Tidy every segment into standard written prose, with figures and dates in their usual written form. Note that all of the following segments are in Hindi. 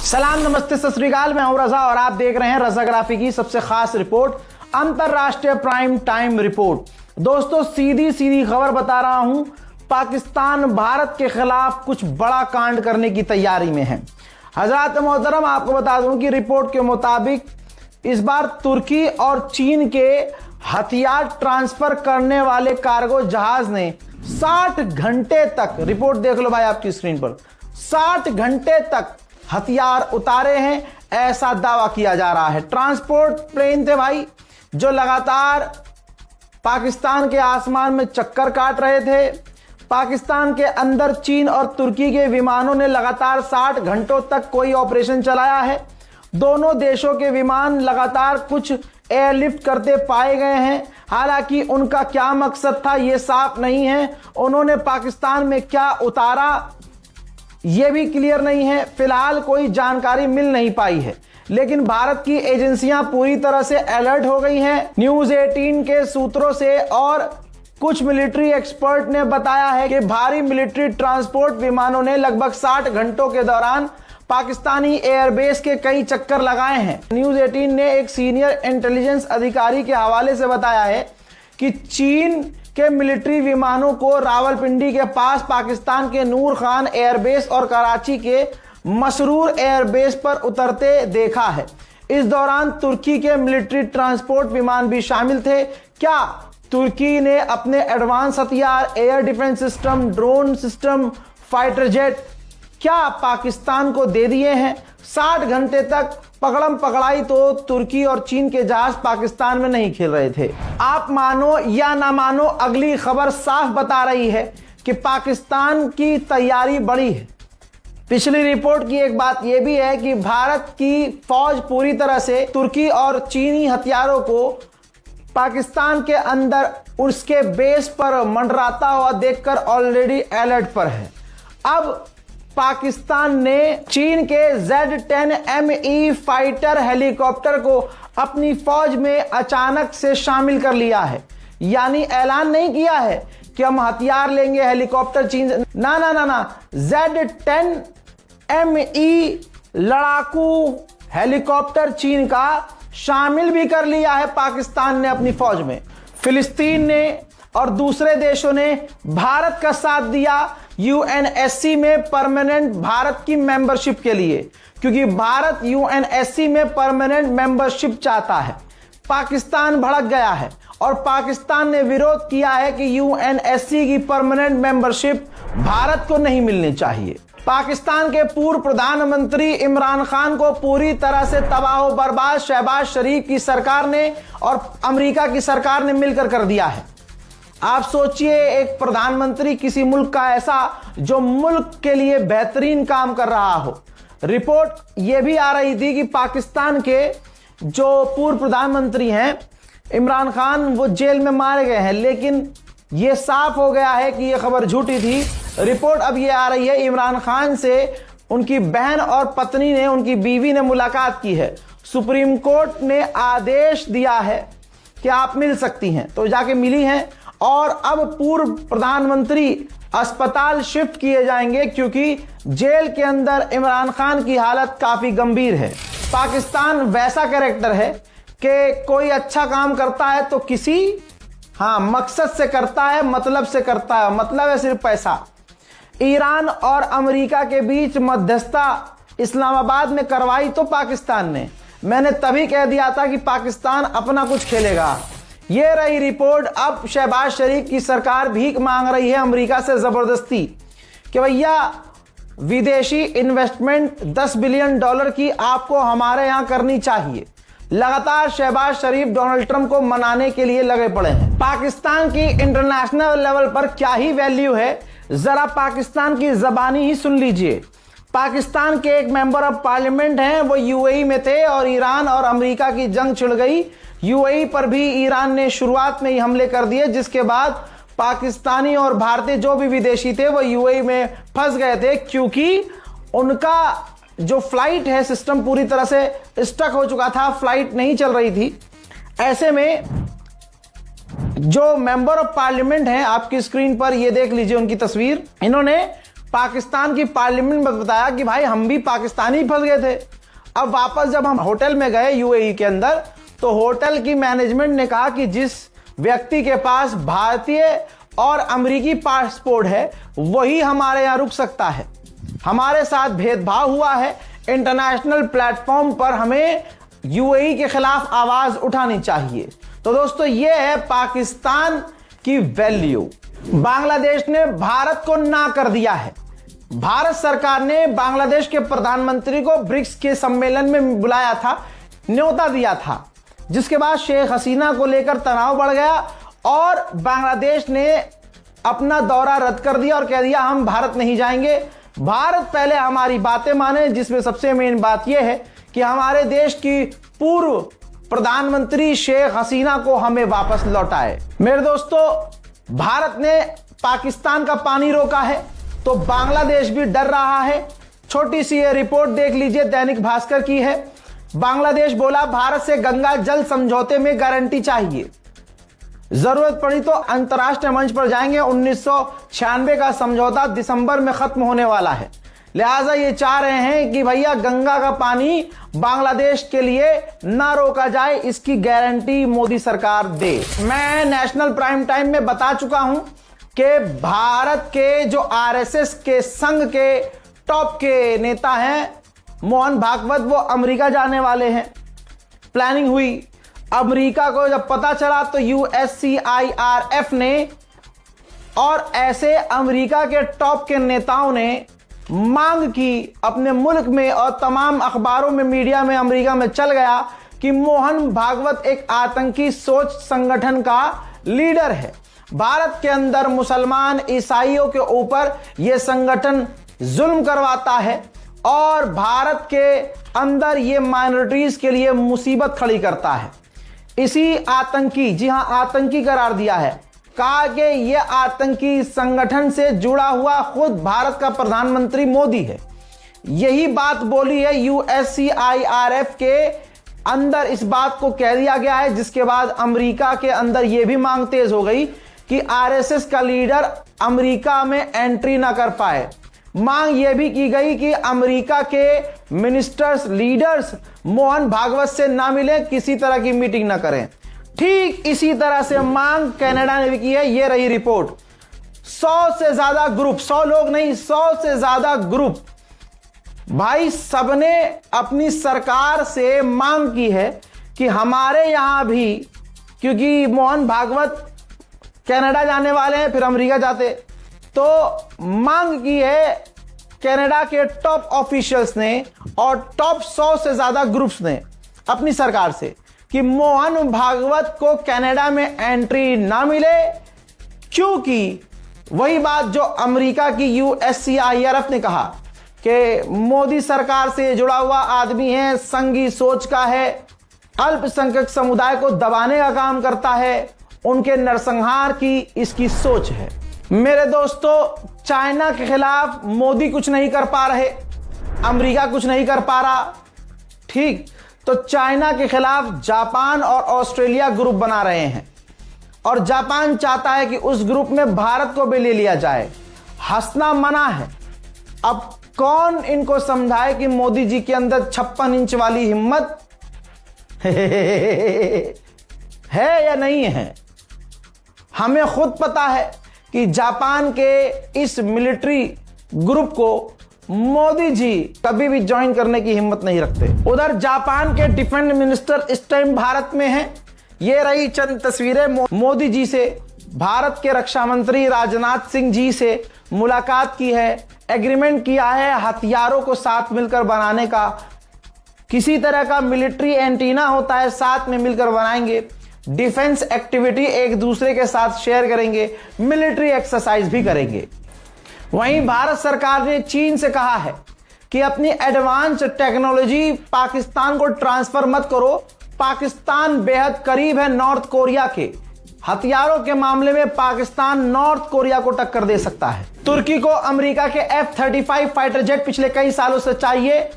सलाम, नमस्ते, सत श्री अकाल। मैं हूं रजा और आप देख रहे हैं रजाग्राफी की सबसे खास रिपोर्ट, अंतरराष्ट्रीय प्राइम टाइम रिपोर्ट। दोस्तों, सीधी सीधी खबर बता रहा हूं, पाकिस्तान भारत के खिलाफ कुछ बड़ा कांड करने की तैयारी में है। हजरात मोहतरम, आपको बता दूं कि रिपोर्ट के मुताबिक इस बार तुर्की और चीन के हथियार ट्रांसफर करने वाले कार्गो जहाज ने 60 घंटे तक, रिपोर्ट देख लो भाई आपकी स्क्रीन पर, 60 घंटे तक हथियार उतारे हैं, ऐसा दावा किया जा रहा है। ट्रांसपोर्ट प्लेन थे भाई, जो लगातार पाकिस्तान के आसमान में चक्कर काट रहे थे। पाकिस्तान के अंदर चीन और तुर्की के विमानों ने लगातार 60 घंटों तक कोई ऑपरेशन चलाया है। दोनों देशों के विमान लगातार कुछ एयरलिफ्ट करते पाए गए हैं। हालांकि उनका क्या मकसद था यह साफ नहीं है। उन्होंने पाकिस्तान में क्या उतारा यह भी क्लियर नहीं है। फिलहाल कोई जानकारी मिल नहीं पाई है, लेकिन भारत की एजेंसियां पूरी तरह से अलर्ट हो गई हैं। न्यूज 18 के सूत्रों से और कुछ मिलिट्री एक्सपर्ट ने बताया है कि भारी मिलिट्री ट्रांसपोर्ट विमानों ने लगभग 60 घंटों के दौरान पाकिस्तानी एयरबेस के कई चक्कर लगाए हैं। न्यूज 18 ने एक सीनियर इंटेलिजेंस अधिकारी के हवाले से बताया है कि चीन के मिलिट्री विमानों को रावलपिंडी के पास पाकिस्तान के नूर खान एयरबेस और कराची के मसरूर एयरबेस पर उतरते देखा है। इस दौरान तुर्की के मिलिट्री ट्रांसपोर्ट विमान भी शामिल थे। क्या तुर्की ने अपने एडवांस हथियार, air defence system, drone system, fighter jet क्या पाकिस्तान को दे दिए हैं? 60 घंटे तक पकड़म पकड़ाई तो तुर्की और चीन के जहाज पाकिस्तान में नहीं खेल रहे थे। आप मानो या ना मानो, अगली खबर साफ बता रही है कि पाकिस्तान की तैयारी बड़ी है। पिछली रिपोर्ट की एक बात यह भी है कि भारत की फौज पूरी तरह से तुर्की और चीनी हथियारों को पाकिस्तान के अंदर उसके बेस पर मंडराता हुआ देखकर ऑलरेडी अलर्ट पर है। अब पाकिस्तान ने चीन के Z-10ME फाइटर हेलीकॉप्टर को अपनी फौज में अचानक से शामिल कर लिया है। यानी ऐलान नहीं किया है कि हम हथियार लेंगे, हेलीकॉप्टर चीन से, ना, Z-10ME लड़ाकू हेलीकॉप्टर चीन का शामिल भी कर लिया है पाकिस्तान ने अपनी फौज में। फिलिस्तीन ने और दूसरे देशों ने भारत का साथ दिया UNSC में परमानेंट भारत की मेंबरशिप के लिए, क्योंकि भारत UNSC में परमानेंट मेंबरशिप चाहता है। पाकिस्तान भड़क गया है और पाकिस्तान ने विरोध किया है कि UNSC की परमानेंट मेंबरशिप भारत को नहीं मिलनी चाहिए। पाकिस्तान के पूर्व प्रधानमंत्री इमरान खान को पूरी तरह से तबाह बर्बाद शहबाज शरीफ की सरकार ने और अमेरिका की सरकार ने मिलकर कर दिया है। आप सोचिए, एक प्रधानमंत्री किसी मुल्क का ऐसा जो मुल्क के लिए बेहतरीन काम कर रहा हो। रिपोर्ट यह भी आ रही थी कि पाकिस्तान के जो पूर्व प्रधानमंत्री हैं इमरान खान, वो जेल में मारे गए हैं, लेकिन यह साफ हो गया है कि यह खबर झूठी थी। रिपोर्ट अब यह आ रही है इमरान खान से उनकी बहन और पत्नी ने, उनकी बीवी ने मुलाकात की है। सुप्रीम कोर्ट ने आदेश दिया है कि आप मिल सकती हैं, तो जाके मिली हैं। और अब पूर्व प्रधानमंत्री अस्पताल शिफ्ट किए जाएंगे, क्योंकि जेल के अंदर इमरान खान की हालत काफी गंभीर है। पाकिस्तान वैसा कैरेक्टर है कि कोई अच्छा काम करता है तो किसी मकसद से करता है, मतलब से करता है, मतलब है सिर्फ पैसा। ईरान और अमेरिका के बीच मध्यस्थता इस्लामाबाद में करवाई तो पाकिस्तान ने। मैंने तभी कह दिया था कि पाकिस्तान अपना कुछ खेलेगा। ये रही रिपोर्ट। अब शहबाज शरीफ की सरकार भीख मांग रही है अमेरिका से जबरदस्ती कि भैया विदेशी इन्वेस्टमेंट $10 बिलियन की आपको हमारे यहां करनी चाहिए। लगातार शहबाज शरीफ डोनाल्ड ट्रंप को मनाने के लिए लगे पड़े हैं। पाकिस्तान की इंटरनेशनल लेवल पर क्या ही वैल्यू है, जरा पाकिस्तान की जबानी ही सुन लीजिए। पाकिस्तान के एक मेंबर ऑफ पार्लियामेंट हैं, वो UAE में थे और ईरान और अमेरिका की जंग छिड़ गई। UAE पर भी ईरान ने शुरुआत में ही हमले कर दिए, जिसके बाद पाकिस्तानी और भारतीय जो भी विदेशी थे वो UAE में फंस गए थे, क्योंकि उनका जो फ्लाइट है सिस्टम पूरी तरह से स्टक हो चुका था, फ्लाइट नहीं चल रही थी। ऐसे में जो मेंबर ऑफ पार्लियामेंट हैं, आपकी स्क्रीन पर ये देख लीजिए उनकी तस्वीर, इन्होंने पाकिस्तान की पार्लियामेंट में बताया कि भाई हम भी पाकिस्तानी फंस गए थे। अब वापस जब हम होटल में गए यूएई के अंदर, तो होटल की मैनेजमेंट ने कहा कि जिस व्यक्ति के पास भारतीय और अमेरिकी पासपोर्ट है वही हमारे यहां रुक सकता है। हमारे साथ भेदभाव हुआ है। इंटरनेशनल प्लेटफॉर्म पर हमें यूएई के खिलाफ आवाज उठानी चाहिए। तो दोस्तों, यह है पाकिस्तान की वैल्यू। बांग्लादेश ने भारत को ना कर दिया है। भारत सरकार ने बांग्लादेश के प्रधानमंत्री को ब्रिक्स के सम्मेलन में बुलाया था, न्योता दिया था, जिसके बाद शेख हसीना को लेकर तनाव बढ़ गया और बांग्लादेश ने अपना दौरा रद्द कर दिया और कह दिया हम भारत नहीं जाएंगे। भारत पहले हमारी बातें माने, जिसमें सबसे मेन बात यह है कि हमारे देश की पूर्व प्रधानमंत्री शेख हसीना को हमें वापस लौटाए। मेरे दोस्तों, भारत ने पाकिस्तान का पानी रोका है तो बांग्लादेश भी डर रहा है। छोटी सी ये रिपोर्ट देख लीजिए, दैनिक भास्कर की है। बांग्लादेश बोला भारत से गंगा जल समझौते में गारंटी चाहिए, जरूरत पड़ी तो अंतर्राष्ट्रीय मंच पर जाएंगे। 1996 का समझौता दिसंबर में खत्म होने वाला है, लिहाजा ये चाह रहे हैं कि भैया गंगा का पानी बांग्लादेश के लिए ना रोका जाए, इसकी गारंटी मोदी सरकार दे। मैं नेशनल प्राइम टाइम में बता चुका हूं कि भारत के जो आरएसएस के संघ के टॉप के नेता हैं मोहन भागवत, वो अमेरिका जाने वाले हैं। प्लानिंग हुई, अमेरिका को जब पता चला तो यूएससीआईआरएफ ने और ऐसे अमेरिका के टॉप के नेताओं ने मांग की अपने मुल्क में, और तमाम अखबारों में, मीडिया में अमेरिका में चल गया कि मोहन भागवत एक आतंकी सोच संगठन का लीडर है। भारत के अंदर मुसलमान ईसाइयों के ऊपर यह संगठन जुल्म करवाता है और भारत के अंदर यह माइनॉरिटीज के लिए मुसीबत खड़ी करता है। इसी आतंकी, जी हां आतंकी करार दिया है, कहा कि यह आतंकी संगठन से जुड़ा हुआ खुद भारत का प्रधानमंत्री मोदी है। यही बात बोली है यूएससीआईआरएफ के अंदर, इस बात को कह दिया गया है, जिसके बाद अमेरिका के अंदर यह भी मांग तेज हो गई कि आरएसएस का लीडर अमेरिका में एंट्री ना कर पाए। मांग यह भी की गई कि अमेरिका के मिनिस्टर्स, लीडर्स मोहन भागवत से ना मिले, किसी तरह की मीटिंग ना करें। ठीक इसी तरह से मांग कनाडा ने भी की है। ये रही रिपोर्ट। 100 से ज्यादा ग्रुप, 100 लोग नहीं, 100 से ज्यादा ग्रुप, भाई सबने अपनी सरकार से मांग की है कि हमारे यहां भी, क्योंकि मोहन भागवत कनाडा जाने वाले हैं फिर अमेरिका जाते, तो मांग की है कनाडा के टॉप ऑफिशियल्स ने और टॉप 100 से ज्यादा ग्रुप्स ने अपनी सरकार से कि मोहन भागवत को कनाडा में एंट्री ना मिले, क्योंकि वही बात जो अमेरिका की यूएससीआईआरएफ ने कहा कि मोदी सरकार से जुड़ा हुआ आदमी है, संघी सोच का है, अल्पसंख्यक समुदाय को दबाने का काम करता है, उनके नरसंहार की इसकी सोच है। मेरे दोस्तों, चाइना के खिलाफ मोदी कुछ नहीं कर पा रहे, अमेरिका कुछ नहीं कर पा रहा, ठीक, तो चाइना के खिलाफ जापान और ऑस्ट्रेलिया ग्रुप बना रहे हैं और जापान चाहता है कि उस ग्रुप में भारत को भी ले लिया जाए। हंसना मना है। अब कौन इनको समझाए कि मोदी जी के अंदर 56 इंच वाली हिम्मत है या नहीं है। हमें खुद पता है कि जापान के इस मिलिट्री ग्रुप को मोदी जी कभी भी ज्वाइन करने की हिम्मत नहीं रखते। उधर जापान के डिफेंस मिनिस्टर इस टाइम भारत में हैं। ये रही चंद तस्वीरें मोदी जी से। भारत के रक्षा मंत्री राजनाथ सिंह जी से मुलाकात की है, एग्रीमेंट किया है हथियारों को साथ मिलकर बनाने का। किसी तरह का मिलिट्री एंटीना होता है, साथ में मिलकर बनाएंगे। डिफेंस एक्टिविटी एक दूसरे के साथ शेयर करेंगे, मिलिट्री एक्सरसाइज भी करेंगे। वहीं भारत सरकार ने चीन से कहा है कि अपनी एडवांस टेक्नोलॉजी पाकिस्तान को ट्रांसफर मत करो, पाकिस्तान बेहद करीब है नॉर्थ कोरिया के। हथियारों के मामले में पाकिस्तान नॉर्थ कोरिया को टक्कर दे सकता है। तुर्की को अमेरिका के F-35 फाइटर जेट पिछले कई सालों से चाहिए।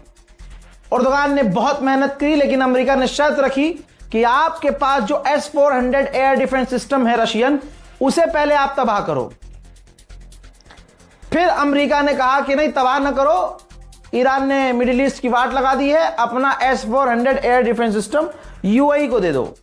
उर्दुगान ने बहुत मेहनत की, लेकिन अमेरिका ने शर्त रखी कि आपके पास जो S-400 एयर डिफेंस सिस्टम है रशियन, उसे पहले आप तबाह करो। फिर अमेरिका ने कहा कि नहीं, तबाह न करो, ईरान ने मिडिल ईस्ट की वाट लगा दी है, अपना S-400 air defence system UAE को दे दो।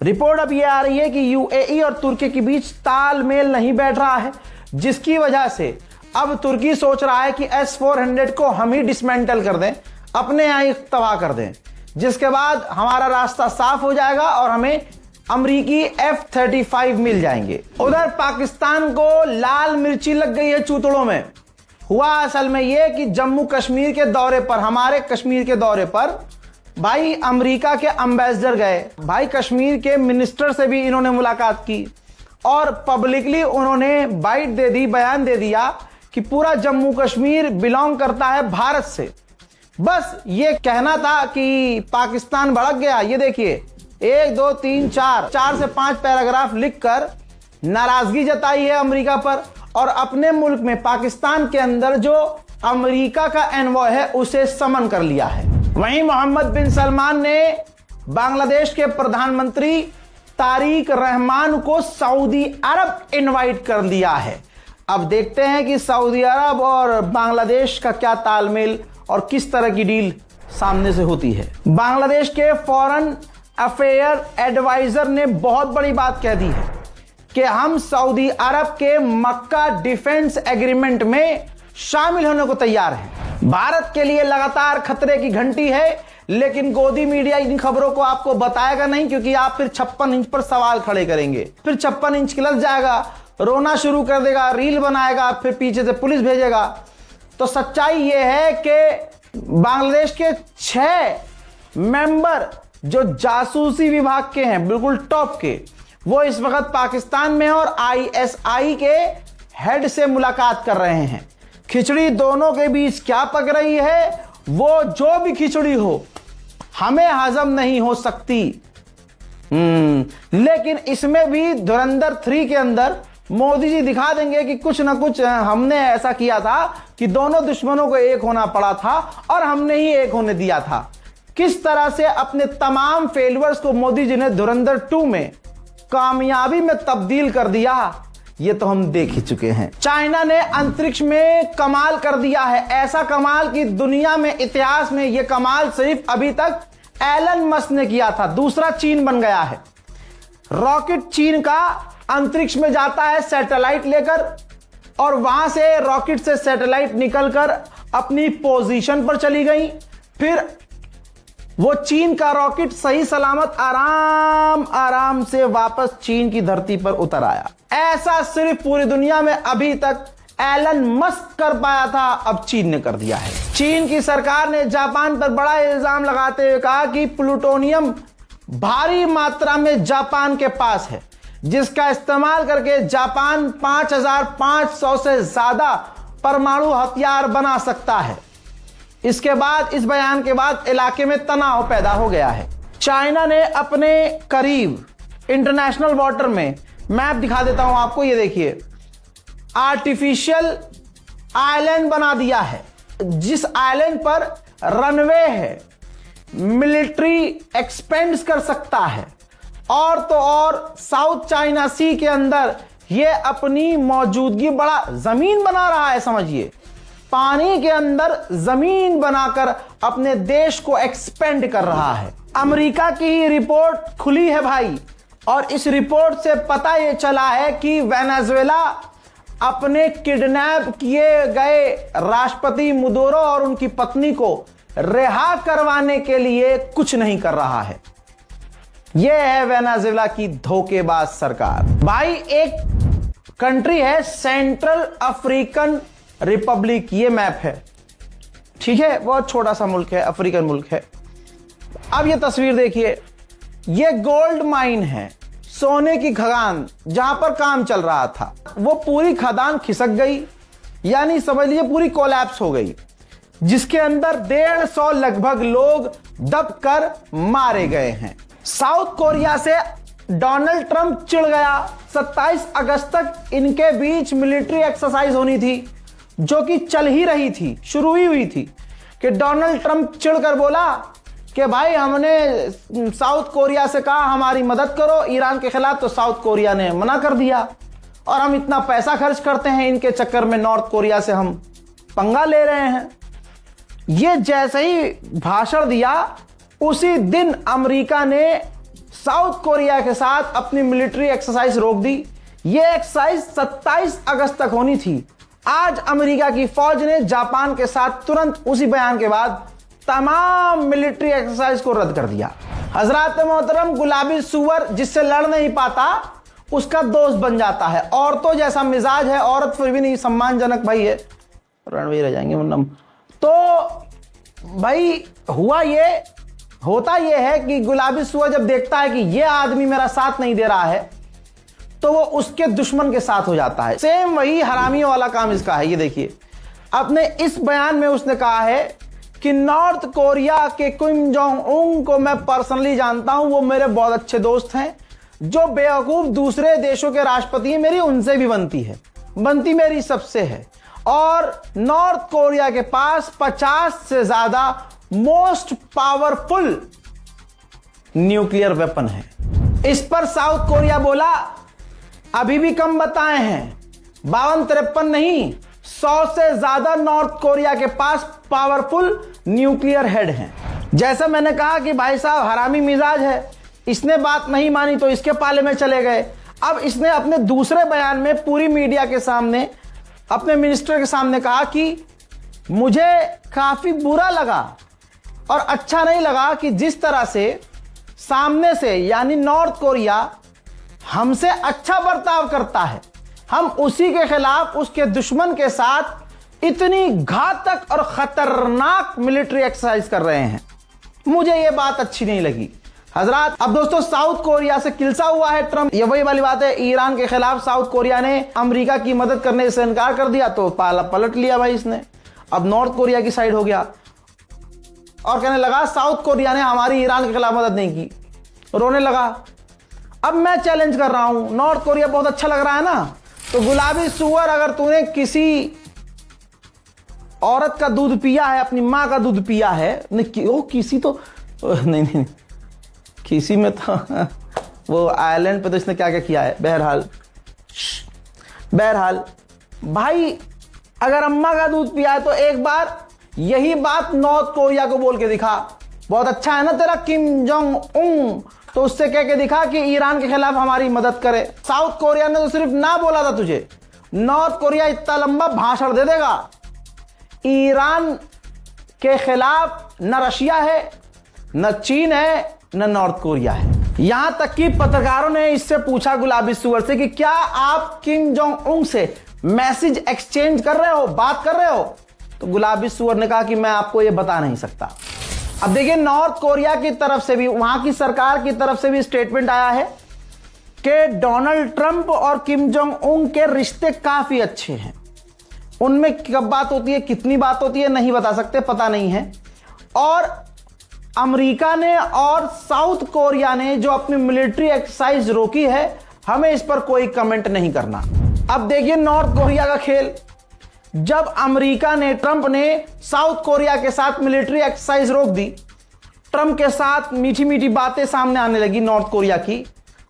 रिपोर्ट अब यह आ रही है कि यूएई और तुर्की के बीच तालमेल नहीं बैठ रहा है, जिसकी वजह से अब तुर्की सोच रहा है कि S-400 को हम ही डिसमेंटल कर दें, अपने यहाँ ही तबाह कर दें, जिसके बाद हमारा रास्ता साफ हो जाएगा और हमें अमरीकी F-35 मिल जाएंगे। उधर पाकिस्तान को लाल मिर्ची लग गई है चूतड़ों में। हुआ असल में यह कि जम्मू कश्मीर के दौरे पर, हमारे कश्मीर के दौरे पर भाई अमेरिका के एम्बेसडर गए, भाई कश्मीर के मिनिस्टर से भी इन्होंने मुलाकात की और पब्लिकली उन्होंने बाइट दे दी, बयान दे दिया कि पूरा जम्मू कश्मीर बिलोंग करता है भारत से। बस ये कहना था कि पाकिस्तान भड़क गया। ये देखिए 1 2 3 4 से 5 पैराग्राफ लिखकर नाराजगी जताई है अमेरिका पर और अपने मुल्क में पाकिस्तान के अंदर जो अमेरिका का एनवॉय है उसे समन कर लिया है। वहीं मोहम्मद बिन सलमान ने बांग्लादेश के प्रधानमंत्री तारिक रहमान को सऊदी अरब इनवाइट कर दिया है। अब देखते हैं कि सऊदी अरब और बांग्लादेश का क्या तालमेल और किस तरह की डील सामने से होती है। बांग्लादेश के फॉरेन अफेयर एडवाइजर ने बहुत बड़ी बात कह दी है कि हम सऊदी अरब के मक्का डिफेंस एग्रीमेंट में शामिल होने को तैयार हैं। भारत के लिए लगातार खतरे की घंटी है, लेकिन गोदी मीडिया इन खबरों को आपको बताएगा नहीं, क्योंकि आप फिर 56 इंच पर सवाल खड़े करेंगे, फिर 56 इंच खिलस जाएगा, रोना शुरू कर देगा, रील बनाएगा, फिर पीछे से पुलिस भेजेगा। तो सच्चाई यह है कि बांग्लादेश के 6 मेंबर जो जासूसी विभाग के हैं, बिल्कुल टॉप के, वो इस वक्त पाकिस्तान में और ISI के हेड से मुलाकात कर रहे हैं। खिचड़ी दोनों के बीच क्या पक रही है, वो जो भी खिचड़ी हो हमें हजम नहीं हो सकती। लेकिन इसमें भी धुरंधर 3 के अंदर मोदी जी दिखा देंगे कि कुछ ना कुछ हमने ऐसा किया था कि दोनों दुश्मनों को एक होना पड़ा था और हमने ही एक होने दिया था। किस तरह से अपने तमाम फेलियर्स को मोदी जी ने धुरंधर 2 में कामयाबी में तब्दील कर दिया, ये तो हम देख ही चुके हैं। चाइना ने अंतरिक्ष में कमाल कर दिया है, ऐसा कमाल कि दुनिया में, इतिहास में ये कमाल सिर्फ अभी तक एलन मस्क ने किया था। दूसरा चीन बन गया है। रॉकेट चीन का अंतरिक्ष में जाता है सैटेलाइट लेकर और वहां से रॉकेट से सैटेलाइट निकलकर अपनी पोजीशन पर चली गई। फिर वो चीन का रॉकेट सही सलामत आराम से वापस चीन की धरती पर उतर आया। ऐसा सिर्फ पूरी दुनिया में अभी तक एलन मस्क कर पाया था, अब चीन ने कर दिया है। चीन की सरकार ने जापान पर बड़ा इल्जाम लगाते हुए कहा कि प्लूटोनियम भारी मात्रा में जापान के पास है, जिसका इस्तेमाल करके जापान 5500 से ज्यादा परमाणु हथियार बना सकता है। इसके बाद, इस बयान के बाद इलाके में तनाव पैदा हो गया है। चाइना ने अपने करीब इंटरनेशनल वाटर में, मैप दिखा देता हूं आपको, ये देखिए, आर्टिफिशियल आइलैंड बना दिया है, जिस आइलैंड पर रनवे है, मिलिट्री एक्सपेंड कर सकता है और तो और साउथ चाइना सी के अंदर ये अपनी मौजूदगी, बड़ा जमीन बना रहा है, समझिए, पानी के अंदर जमीन बनाकर अपने देश को एक्सपेंड कर रहा है। अमेरिका की ही रिपोर्ट खुली है भाई, और इस रिपोर्ट से पता यह चला है कि वेनेजुएला अपने किडनैप किए गए राष्ट्रपति मदुरो और उनकी पत्नी को रिहा करवाने के लिए कुछ नहीं कर रहा है। यह है वेनेजुएला की धोखेबाज सरकार। भाई एक कंट्री है सेंट्रल अफ्रीकन रिपब्लिक, ये मैप है, ठीक है, बहुत छोटा सा मुल्क है, अफ्रीकन मुल्क है। अब ये तस्वीर देखिए, ये गोल्ड माइन है, सोने की खदान, जहां पर काम चल रहा था, वो पूरी खदान खिसक गई, यानी समझ लीजिए पूरी कोलैप्स हो गई, जिसके अंदर 150 लगभग लोग दबकर मारे गए हैं। साउथ कोरिया से डोनाल्ड ट्रंप चिढ़ गया। 27 अगस्त तक इनके बीच मिलिट्री एक्सरसाइज होनी थी, जो कि चल ही रही थी, शुरू ही हुई थी, कि डोनाल्ड ट्रंप चिढ़कर बोला कि भाई हमने साउथ कोरिया से कहा हमारी मदद करो ईरान के खिलाफ, तो साउथ कोरिया ने मना कर दिया। और हम इतना पैसा खर्च करते हैं इनके चक्कर में, नॉर्थ कोरिया से हम पंगा ले रहे हैं। ये जैसे ही भाषण दिया उसी दिन अमेरिका ने साउथ कोरिया के साथ अपनी मिलिट्री एक्सरसाइज रोक दी। ये एक्सरसाइज 27 अगस्त तक होनी थी। आज अमेरिका की फौज ने जापान के साथ तुरंत उसी बयान के बाद तमाम मिलिट्री एक्सरसाइज को रद्द कर दिया। हजरात मोहतरम, गुलाबी सुअर जिससे लड़ नहीं पाता उसका दोस्त बन जाता है। औरतों जैसा मिजाज है, औरत फिर भी नहीं, सम्मानजनक भाई है, रणवीर रह जाएंगे मुन्नम। तो भाई होता ये है कि गुलाबी सुअर जब देखता है कि ये आदमी मेरा साथ नहीं दे रहा है तो वो उसके दुश्मन के साथ हो जाता है। सेम वही हरामियों वाला काम इसका है। ये देखिए, अपने इस बयान में उसने कहा है कि नॉर्थ कोरिया के किम जोंग उन को मैं पर्सनली जानता हूं, वो मेरे बहुत अच्छे दोस्त हैं। जो बेवकूफ दूसरे देशों के राष्ट्रपति हैं मेरी उनसे भी बनती मेरी सबसे है। और नॉर्थ कोरिया के पास 50 से ज्यादा मोस्ट पावरफुल न्यूक्लियर वेपन है। इस पर साउथ कोरिया बोला अभी भी कम बताए हैं, 52-53 नहीं, 100 से ज्यादा नॉर्थ कोरिया के पास पावरफुल न्यूक्लियर हेड हैं। जैसा मैंने कहा कि भाई साहब हरामी मिजाज है, इसने बात नहीं मानी तो इसके पाले में चले गए। अब इसने अपने दूसरे बयान में पूरी मीडिया के सामने, अपने मिनिस्टर के सामने कहा कि मुझे काफी बुरा लगा और अच्छा नहीं लगा कि जिस तरह से सामने से यानी नॉर्थ कोरिया हमसे अच्छा बर्ताव करता है, हम उसी के खिलाफ उसके दुश्मन के साथ इतनी घातक और खतरनाक मिलिट्री एक्सरसाइज कर रहे हैं। मुझे यह बात अच्छी नहीं लगी। हजरात, अब दोस्तों साउथ कोरिया से किलसा हुआ है ट्रंप। ये वही वाली बात है, ईरान के खिलाफ साउथ कोरिया ने अमेरिका की मदद करने से इनकार कर दिया तो पाला पलट लिया भाई इसने। अब नॉर्थ कोरिया की साइड हो गया और कहने लगा साउथ कोरिया ने हमारी ईरान के खिलाफ मदद नहीं की, रोने लगा। अब मैं चैलेंज कर रहा हूं, नॉर्थ कोरिया बहुत अच्छा लग रहा है ना, तो गुलाबी सुअर अगर तूने किसी औरत का दूध पिया है, अपनी मां का दूध पिया है, किसी तो नहीं किसी में तो वो आयरलैंड पे तो इसने क्या क्या किया है। बहरहाल भाई, अगर अम्मा का दूध पिया है तो एक बार यही बात नॉर्थ कोरिया को बोल के दिखा। बहुत अच्छा है ना तेरा किम जोंग उन, तो उससे कह के दिखा कि ईरान के खिलाफ हमारी मदद करे। साउथ कोरिया ने तो सिर्फ ना बोला था तुझे, नॉर्थ कोरिया इतना लंबा भाषण दे देगा। ईरान के खिलाफ न रशिया है, न चीन है, न नॉर्थ कोरिया है। यहां तक कि पत्रकारों ने इससे पूछा गुलाबी सुअर से कि क्या आप किम जोंग उन से मैसेज एक्सचेंज कर रहे हो, बात कर रहे हो? तो गुलाबी सुअर ने कहा कि मैं आपको यह बता नहीं सकता। अब देखिए, नॉर्थ कोरिया की तरफ से भी, वहां की सरकार की तरफ से भी स्टेटमेंट आया है कि डोनाल्ड ट्रंप और किम जोंग उन के रिश्ते काफी अच्छे हैं। उनमें कब बात होती है, कितनी बात होती है नहीं बता सकते, पता नहीं है। और अमेरिका ने और साउथ कोरिया ने जो अपनी मिलिट्री एक्सरसाइज रोकी है, हमें इस पर कोई कमेंट नहीं करना। अब देखिए नॉर्थ कोरिया का खेल। जब अमेरिका ने, ट्रंप ने साउथ कोरिया के साथ मिलिट्री एक्सरसाइज रोक दी, ट्रंप के साथ मीठी मीठी बातें सामने आने लगी नॉर्थ कोरिया की।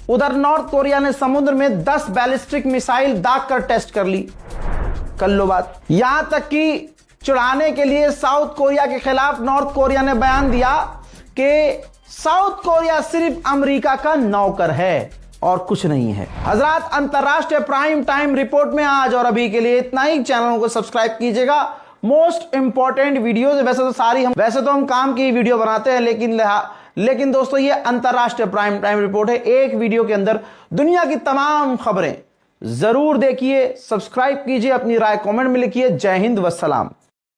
उधर नॉर्थ कोरिया ने समुद्र में 10 बैलिस्टिक मिसाइल दाग कर टेस्ट कर ली। कर लो बात। यहां तक कि चढ़ाने के लिए साउथ कोरिया के खिलाफ नॉर्थ कोरिया ने बयान दिया कि साउथ कोरिया सिर्फ अमेरिका का नौकर है और कुछ नहीं है। हजरात, अंतरराष्ट्रीय प्राइम टाइम रिपोर्ट में आज और अभी के लिए इतना ही। चैनल को सब्सक्राइब कीजिएगा। मोस्ट इंपॉर्टेंट वीडियोस वैसे तो हम काम की वीडियो बनाते हैं, लेकिन दोस्तों ये अंतरराष्ट्रीय प्राइम टाइम रिपोर्ट है। एक वीडियो के अंदर दुनिया की तमाम खबरें जरूर देखिए। सब्सक्राइब कीजिए, अपनी राय कमेंट में लिखिए। जय हिंद, वस्सलाम।